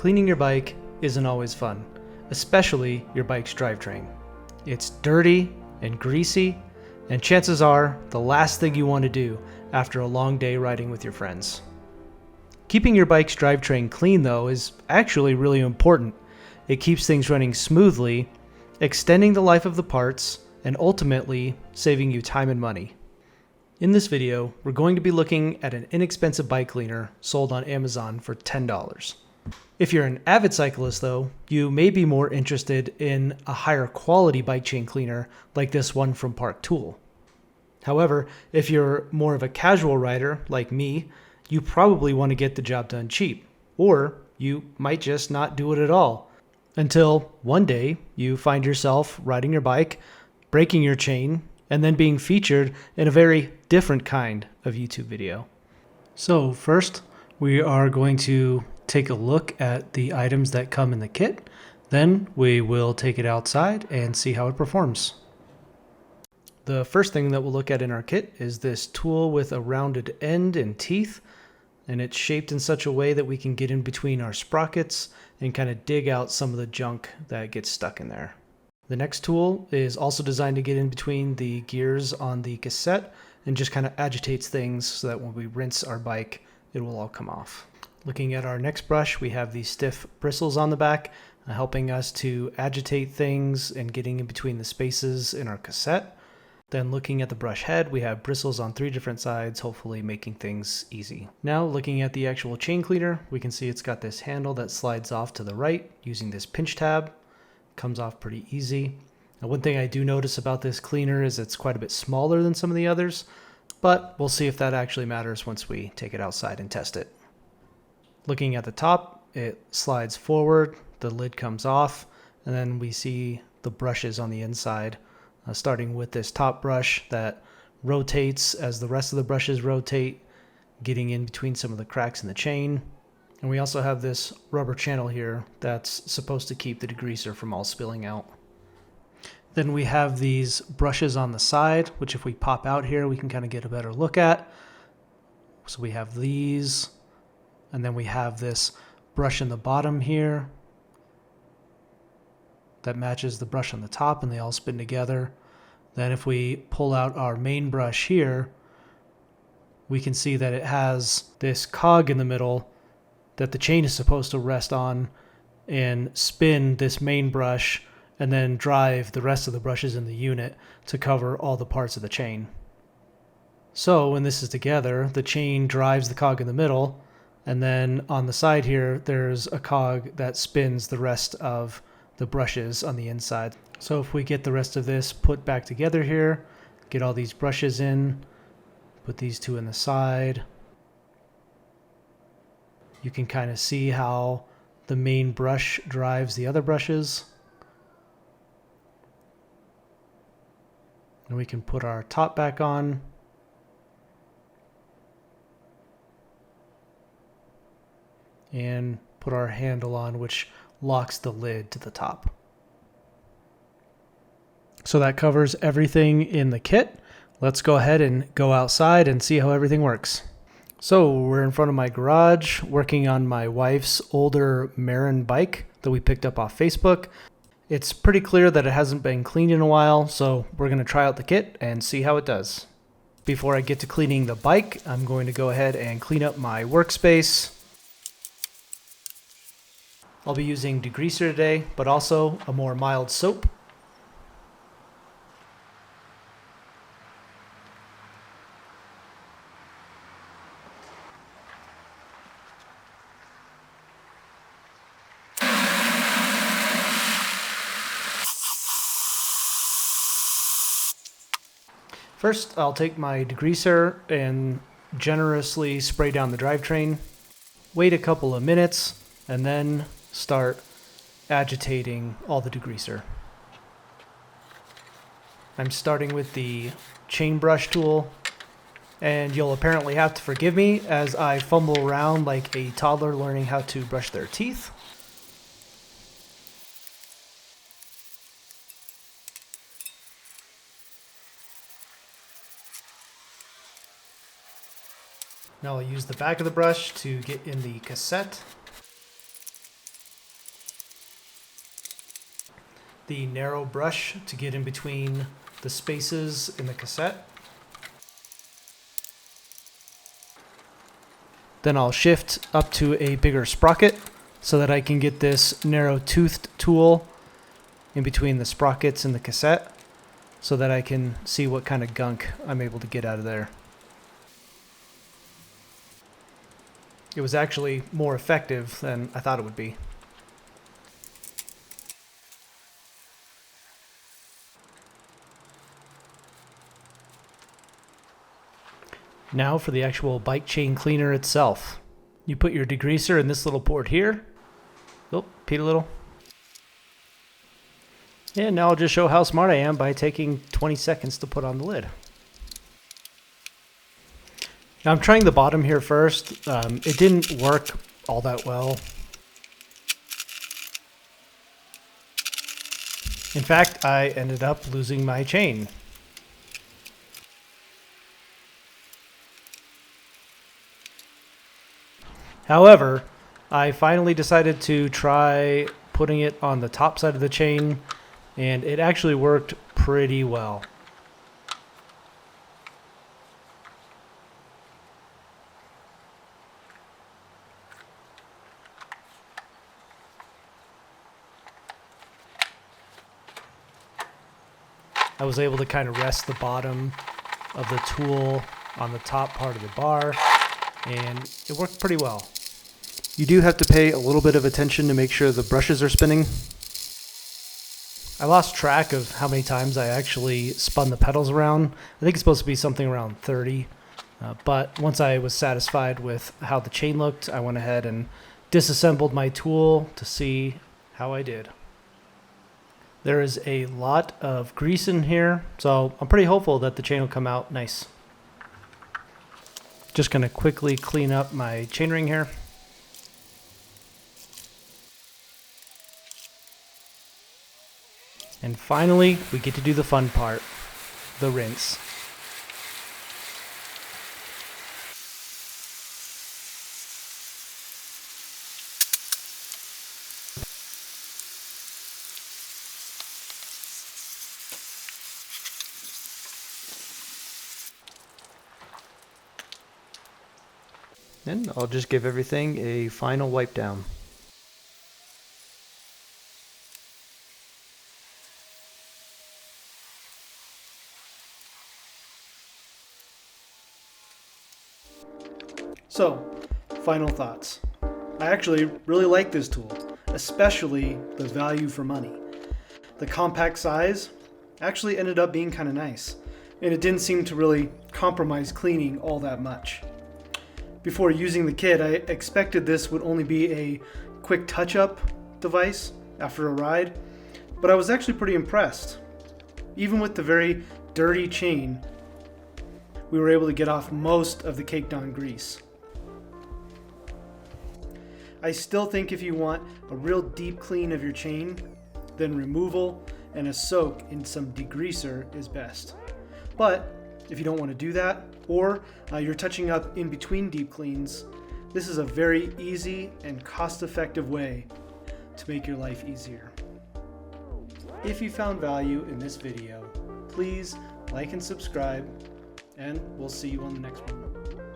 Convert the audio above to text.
Cleaning your bike isn't always fun, especially your bike's drivetrain. It's dirty and greasy, and chances are the last thing you want to do after a long day riding with your friends. Keeping your bike's drivetrain clean, though, is actually really important. It keeps things running smoothly, extending the life of the parts, and ultimately saving you time and money. In this video, we're going to be looking at an inexpensive bike cleaner sold on Amazon for $10. If you're an avid cyclist, though, you may be more interested in a higher quality bike chain cleaner like this one from Park Tool. However, if you're more of a casual rider like me, you probably want to get the job done cheap, or you might just not do it at all until one day you find yourself riding your bike, breaking your chain, and then being featured in a very different kind of YouTube video. So first, we are going to take a look at the items that come in the kit. Then we will take it outside and see how it performs. The first thing that we'll look at in our kit is this tool with a rounded end and teeth, and it's shaped in such a way that we can get in between our sprockets and kind of dig out some of the junk that gets stuck in there. The next tool is also designed to get in between the gears on the cassette and just kind of agitates things so that when we rinse our bike, it will all come off. Looking at our next brush, we have these stiff bristles on the back, helping us to agitate things and getting in between the spaces in our cassette. Then looking at the brush head, we have bristles on 3 different sides, hopefully making things easy. Now looking at the actual chain cleaner, we can see it's got this handle that slides off to the right using this pinch tab. Comes off pretty easy. Now, one thing I do notice about this cleaner is it's quite a bit smaller than some of the others, but we'll see if that actually matters once we take it outside and test it. Looking at the top, it slides forward, the lid comes off, and then we see the brushes on the inside, starting with this top brush that rotates as the rest of the brushes rotate, getting in between some of the cracks in the chain. And we also have this rubber channel here that's supposed to keep the degreaser from all spilling out. Then we have these brushes on the side, which if we pop out here, we can kind of get a better look at. So we have these, and then we have this brush in the bottom here that matches the brush on the top, and they all spin together. Then if we pull out our main brush here, we can see that it has this cog in the middle that the chain is supposed to rest on and spin this main brush and then drive the rest of the brushes in the unit to cover all the parts of the chain. So when this is together, the chain drives the cog in the middle, and then on the side here, there's a cog that spins the rest of the brushes on the inside. So if we get the rest of this put back together here, get all these brushes in, put these 2 in the side, you can kind of see how the main brush drives the other brushes. And we can put our top back on. And put our handle on, which locks the lid to the top. So that covers everything in the kit. Let's go ahead and go outside and see how everything works. So we're in front of my garage working on my wife's older Marin bike that we picked up off Facebook. It's pretty clear that it hasn't been cleaned in a while, so we're going to try out the kit and see how it does. Before I get to cleaning the bike, I'm going to go ahead and clean up my workspace. I'll be using degreaser today, but also a more mild soap. First, I'll take my degreaser and generously spray down the drivetrain, wait a couple of minutes, and then start agitating all the degreaser. I'm starting with the chain brush tool, and you'll apparently have to forgive me as I fumble around like a toddler learning how to brush their teeth. Now I'll use the back of the brush to get in the cassette. the narrow brush to get in between the spaces in the cassette. Then I'll shift up to a bigger sprocket so that I can get this narrow toothed tool in between the sprockets and the cassette so that I can see what kind of gunk I'm able to get out of there. It was actually more effective than I thought it would be. Now for the actual bike chain cleaner itself. You put your degreaser in this little port here. Oh, peed a little. And now I'll just show how smart I am by taking 20 seconds to put on the lid. Now I'm trying the bottom here first. It didn't work all that well. In fact, I ended up losing my chain. However, I finally decided to try putting it on the top side of the chain, and it actually worked pretty well. I was able to kind of rest the bottom of the tool on the top part of the bar, and it worked pretty well. You do have to pay a little bit of attention to make sure the brushes are spinning. I lost track of how many times I actually spun the pedals around. I think it's supposed to be something around 30. But once I was satisfied with how the chain looked, I went ahead and disassembled my tool to see how I did. There is a lot of grease in here, so I'm pretty hopeful that the chain will come out nice. Just going to quickly clean up my chainring here. And finally, we get to do the fun part, the rinse. And I'll just give everything a final wipe down. So, final thoughts. I actually really like this tool, especially the value for money. The compact size actually ended up being kind of nice, and it didn't seem to really compromise cleaning all that much. Before using the kit, I expected this would only be a quick touch-up device after a ride, but I was actually pretty impressed. Even with the very dirty chain, we were able to get off most of the caked on grease. I still think if you want a real deep clean of your chain, then removal and a soak in some degreaser is best. But if you don't want to do that, or you're touching up in between deep cleans, this is a very easy and cost-effective way to make your life easier. If you found value in this video, please like and subscribe, and we'll see you on the next one.